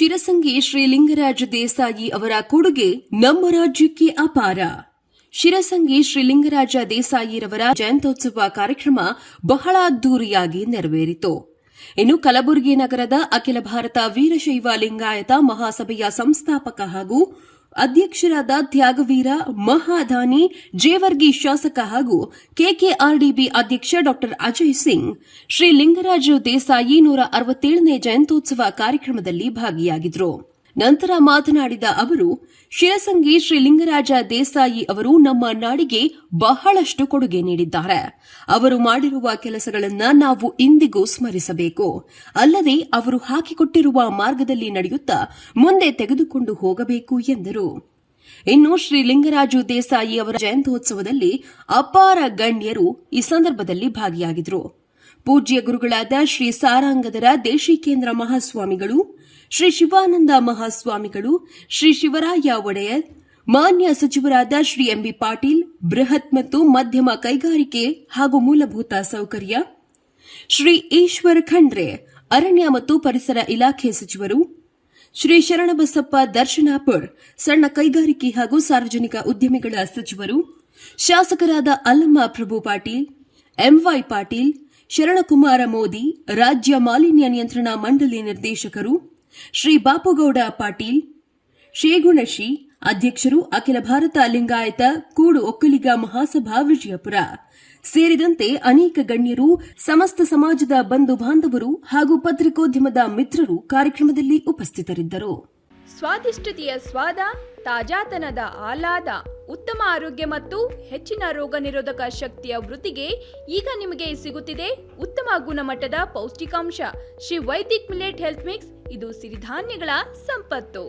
ಶಿರಸಂಗಿ ಶ್ರೀ ಲಿಂಗರಾಜ ದೇಸಾಯಿ ಅವರ ಕೊಡುಗೆ ನಮ್ಮ ರಾಜ್ಯಕ್ಕೆ ಅಪಾರ. ಶಿರಸಂಗಿ ಶ್ರೀ ಲಿಂಗರಾಜ ದೇಸಾಯಿರವರ ಜಯಂತ್ಯೋತ್ಸವ ಕಾರ್ಯಕ್ರಮ ಬಹಳ ಅದ್ದೂರಿಯಾಗಿ ನೆರವೇರಿತು. ಇನ್ನು ಕಲಬುರಗಿ ನಗರದ ಅಖಿಲ ಭಾರತ ವೀರಶೈವ ಲಿಂಗಾಯತ ಮಹಾಸಭೆಯ ಸಂಸ್ಥಾಪಕ ಹಾಗೂ ಅಧ್ಯಕ್ಷರಾದ ತ್ಯಾಗವೀರ ಮಹಾದಾನಿ ಜೇವರ್ಗಿ ಶಾಸಕ ಹಾಗೂ ಕೆಕೆಆರ್ಡಿಬಿ ಅಧ್ಯಕ್ಷ ಡಾ ಅಜಯ್ ಸಿಂಗ್ ಶ್ರೀ ಲಿಂಗರಾಜ ದೇಸಾಯಿ 167ನೇ ಜಯಂತ್ಯೋತ್ಸವ ಕಾರ್ಯಕ್ರಮದಲ್ಲಿ ಭಾಗಿಯಾಗಿದ್ದರು. ನಂತರ ಮಾತನಾಡಿದ ಅವರು, ಶಿರಸಂಗಿ ಶ್ರೀ ಲಿಂಗರಾಜ ದೇಸಾಯಿ ಅವರು ನಮ್ಮ ನಾಡಿಗೆ ಬಹಳಷ್ಟು ಕೊಡುಗೆ ನೀಡಿದ್ದಾರೆ. ಅವರು ಮಾಡಿರುವ ಕೆಲಸಗಳನ್ನು ನಾವು ಇಂದಿಗೂ ಸ್ಮರಿಸಬೇಕು. ಅಲ್ಲದೆ ಅವರು ಹಾಕಿಕೊಟ್ಟಿರುವ ಮಾರ್ಗದಲ್ಲಿ ನಡೆಯುತ್ತಾ ಮುಂದೆ ತೆಗೆದುಕೊಂಡು ಹೋಗಬೇಕು ಎಂದರು. ಇನ್ನು ಶ್ರೀ ಲಿಂಗರಾಜು ದೇಸಾಯಿ ಅವರ ಜಯಂತ್ಯೋತ್ಸವದಲ್ಲಿ ಅಪಾರ ಗಣ್ಯರು ಈ ಸಂದರ್ಭದಲ್ಲಿ ಭಾಗಿಯಾಗಿದ್ದರು. ಪೂಜ್ಯ ಗುರುಗಳಾದ ಶ್ರೀ ಸಾರಾಂಗದರ ದೇಶಿಕೇಂದ್ರ ಮಹಾಸ್ವಾಮಿಗಳು, ಶ್ರೀ ಶಿವಾನಂದ ಮಹಾಸ್ವಾಮಿಗಳು, ಶ್ರೀ ಶಿವರಾಯ ಒಡೆಯರ್, ಮಾನ್ಯ ಸಚಿವರಾದ ಶ್ರೀ ಎಂಬಿ ಪಾಟೀಲ್, ಬೃಹತ್ ಮತ್ತು ಮಧ್ಯಮ ಕೈಗಾರಿಕೆ ಹಾಗೂ ಮೂಲಭೂತ ಸೌಕರ್ಯ, ಶ್ರೀ ಈಶ್ವರ್ ಖಂಡ್ರೆ, ಅರಣ್ಯ ಮತ್ತು ಪರಿಸರ ಇಲಾಖೆ ಸಚಿವರು, ಶ್ರೀ ಶರಣಬಸಪ್ಪ ದರ್ಶನಾಪುರ್, ಸಣ್ಣ ಕೈಗಾರಿಕೆ ಹಾಗೂ ಸಾರ್ವಜನಿಕ ಉದ್ಯಮಿಗಳ ಸಚಿವರು, ಶಾಸಕರಾದ ಅಲ್ಲಮ್ಮ ಪ್ರಭು ಪಾಟೀಲ್, ಎಂವೈ ಪಾಟೀಲ್, ಶರಣಕುಮಾರ ಮೋದಿ, ರಾಜ್ಯ ಮಾಲಿನ್ಯ ನಿಯಂತ್ರಣ ಮಂಡಳಿ ನಿರ್ದೇಶಕರು, ಶ್ರೀ ಬಾಪುಗೌಡ ಪಾಟೀಲ್, ಶೇಗುಣಶಿ, ಅಧ್ಯಕ್ಷರು ಅಖಿಲ ಭಾರತ ಲಿಂಗಾಯತ ಕೂಡು ಒಕ್ಕಲಿಗ ಮಹಾಸಭಾ ವಿಜಯಪುರ ಸೇರಿದಂತೆ ಅನೇಕ ಗಣ್ಯರು, ಸಮಸ್ತ ಸಮಾಜದ ಬಂಧು ಬಾಂಧವರು ಹಾಗೂ ಪತ್ರಿಕೋದ್ಯಮದ ಮಿತ್ರರು ಕಾರ್ಯಕ್ರಮದಲ್ಲಿ ಉಪಸ್ಥಿತರಿದ್ದರು. ಸ್ವಾದಿಷ್ಟತೆಯ ಸ್ವಾದ, ತಾಜಾತನದ ಆಹ್ಲಾದ, ಉತ್ತಮ ಆರೋಗ್ಯ ಮತ್ತು ಹೆಚ್ಚಿನ ರೋಗ ನಿರೋಧಕ ಶಕ್ತಿಯ ವೃದ್ಧಿಗೆ ಈಗ ನಿಮಗೆ ಸಿಗುತ್ತಿದೆ ಉತ್ತಮ ಗುಣಮಟ್ಟದ ಪೌಷ್ಟಿಕಾಂಶ Shri Vaidik millet health mix. ಇದು ಸಿರಿಧಾನ್ಯಗಳ ಸಂಪತ್ತು.